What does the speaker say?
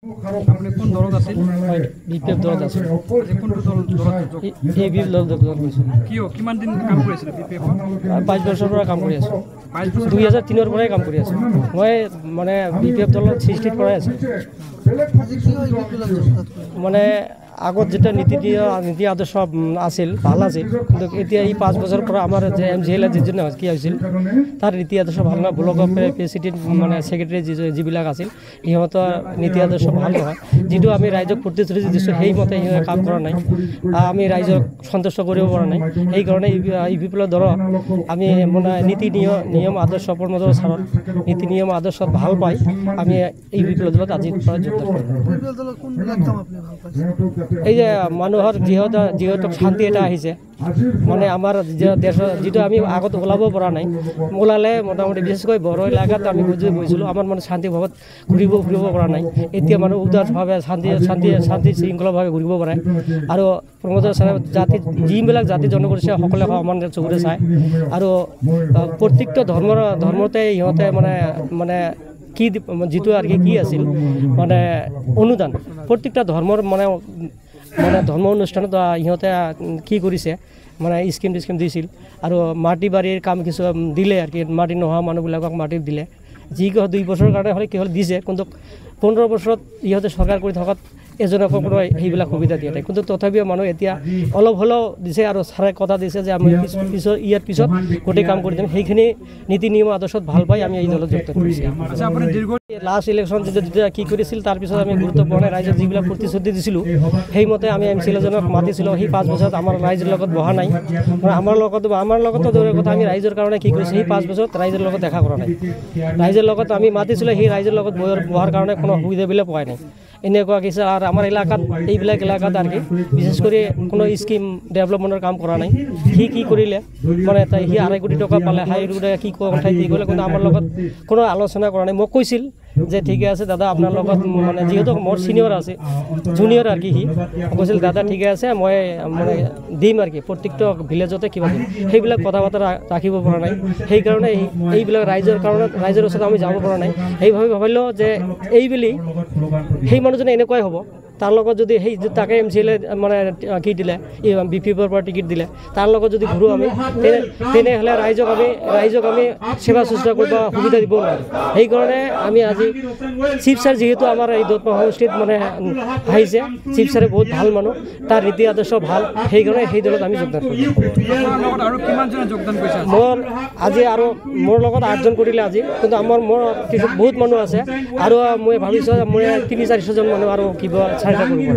আপনি কোন দলত আছিল? বিপিএফ দলত আছিল। আজি কোনটো দলত ABF দলত গৈছিলোঁ। কিমান দিন কাম কৰিছিল বিপিএফত? 5 বছৰৰ পৰা কাম কৰি আছোঁ। 5 বছৰ 2003 পৰাই কাম কৰি আছোঁ। মই মানে বিপিএফ দলত 60ত পৰাই আছোঁ। মানে আগত যেটা নীতি আদৰ্শ আছিল ভাল আছিল, কিন্তু এতিয়া এই 5 বছৰৰ পৰা আমাৰ যে MCL যিজন কি হৈছিল তাৰ নীতি আদৰ্শ ভাল নহয়। ব্লকৰ প্ৰেচিডেণ্ট মানে ছেক্ৰেটাৰী যিবিলাক আছিল সিহঁতৰ নীতি আদৰ্শ ভাল নহয়। যিটো আমি ৰাইজক প্ৰতিশ্ৰুতি দিছোঁ সেইমতে সিহঁতে কাম কৰা নাই। আমি ৰাইজক সন্তুষ্ট কৰিব পৰা নাই। সেইকাৰণে ABP দলত আমি মানে নীতি নিয়ম আদৰ্শ প্ৰমোদৰ ছাৰত নীতি নিয়ম আদৰ্শত ভাল পাই আমি ABP দলত আজিৰ পৰা যোগদান কৰিলোঁ। এই যে মানুহৰ যিহেতু শান্তি এটা আহিছে, মানে আমাৰ দেশৰ যিটো আমি আগত ওলাব পৰা নাই, ওলালে মোটামুটি বিশেষকৈ বড়ো এলেকাত আমি গৈছিলোঁ, আমাৰ মানে শান্তিভাৱত ঘূৰিব ফুৰিব পৰা নাই। এতিয়া মানুহ উদাৰভাৱে শান্তি শৃংখলাভাৱে ঘূৰিব পাৰে। আৰু প্ৰমোদৰ ছাৰে যিবিলাক জাতি জনগোষ্ঠী সকলে সমান চকুৰে চায়। আৰু প্ৰত্যেকটো ধৰ্মতে ইহঁতে মানে যিটো আৰু কি আছিল মানে অনুদান প্ৰত্যেকটা ধৰ্মৰ মানে ধৰ্ম অনুষ্ঠানত ইহঁতে কি কৰিছে মানে স্কিম দিছিল। আৰু মাটি বাৰীৰ কাম কিছু দিলে আৰু কি, মাটি নোহোৱা মানুহবিলাকক মাটি দিলে। যি 2 বছৰৰ কাৰণে হ'লে কি হ'ল দিছে, কিন্তু 15 বছৰত ইহঁতে চৰকাৰ কৰি থকাত এজনকো কোনো সেইবিলাক সুবিধা দিয়া নাই। কিন্তু তথাপিও মানুহ এতিয়া অলপ হ'লেও দিছে। আৰু ছাৰে কথা দিছে যে আমি ইয়াৰ পিছত গোটেই কাম কৰি দিম। সেইখিনি নীতি নিয়ম আদৰ্শত ভাল পাই আমি এই দলত যোগদান কৰিছোঁ। লাষ্ট ইলেকশ্যন যেতিয়া কি কৰিছিল তাৰপিছত আমি গুৰুত্ব পোৱা নাই। ৰাইজক যিবিলাক প্ৰতিশ্ৰুতি দিছিলোঁ সেইমতে আমি MCL এজনক মাতিছিলোঁ। সেই 5 বছৰত আমাৰ ৰাইজৰ লগত বহা নাই। আমাৰ লগতো দূৰৰ কথা, আমি ৰাইজৰ কাৰণে কি কৰিছোঁ সেই 5 বছৰত ৰাইজৰ লগত দেখা কৰা নাই। ৰাইজৰ লগত আমি মাতিছিলোঁ, সেই ৰাইজৰ লগত বহাৰ কাৰণে কোনো সুবিধাবিলাক পোৱা নাই। এনেকুৱা কিছু আৰু আমাৰ এলেকাত এইবিলাক এলেকাত আৰু কি বিশেষ কৰি কোনো স্কিম ডেভেলপমেণ্টৰ কাম কৰা নাই। সি কি কৰিলে মানে সি 2.5 কোটি টকা পালে, কি কথাই কি কৰিলে, কিন্তু আমাৰ লগত কোনো আলোচনা কৰা নাই। মোক কৈছিল যে ঠিকে আছে দাদা, আপোনাৰ লগত মানে যিহেতু মোৰ ছিনিয়ৰ আছে জুনিয়ৰ আৰু কি, সি কৈছিল দাদা ঠিকে আছে মই মানে দিম আৰু কি, প্ৰত্যেকটো ভিলেজতে কিবা দিম। সেইবিলাক কথা বতৰা ৰাখিব পৰা নাই। সেইকাৰণে এইবিলাক ৰাইজৰ ওচৰত আমি যাব পৰা নাই। সেইভাবে ভাবিলোঁ যে এইবেলি সেই মানুহজনে এনেকুৱাই হ'ব। তাৰ লগত যদি তাকে MCL মানে কি দিলে BPFৰ পৰা টিকেট দিলে, তাৰ লগত যদি ঘূৰোঁ আমি তেনেহ'লে ৰাইজক আমি সেৱা শুশ্ৰূষা কৰিব সুবিধা দিব নোৱাৰোঁ। সেইকাৰণে আমি আজি চিফ ছাৰ যিহেতু আমাৰ এই দত্ত সমষ্টিত মানে আহিছে, চিফ ছাৰে বহুত ভাল মানুহ, তাৰ নীতি আদৰ্শ ভাল। সেইকাৰণে সেই দলত আমি যোগদান কৰিলোঁ। আজি আৰু মোৰ লগত 8জন কৰিলে আজি, কিন্তু মোৰ কিছু বহুত মানুহ আছে। আৰু মই ভাবিছোঁ মই 3-4জন মানুহ আৰু কিবা চাৰিটা কৰিব।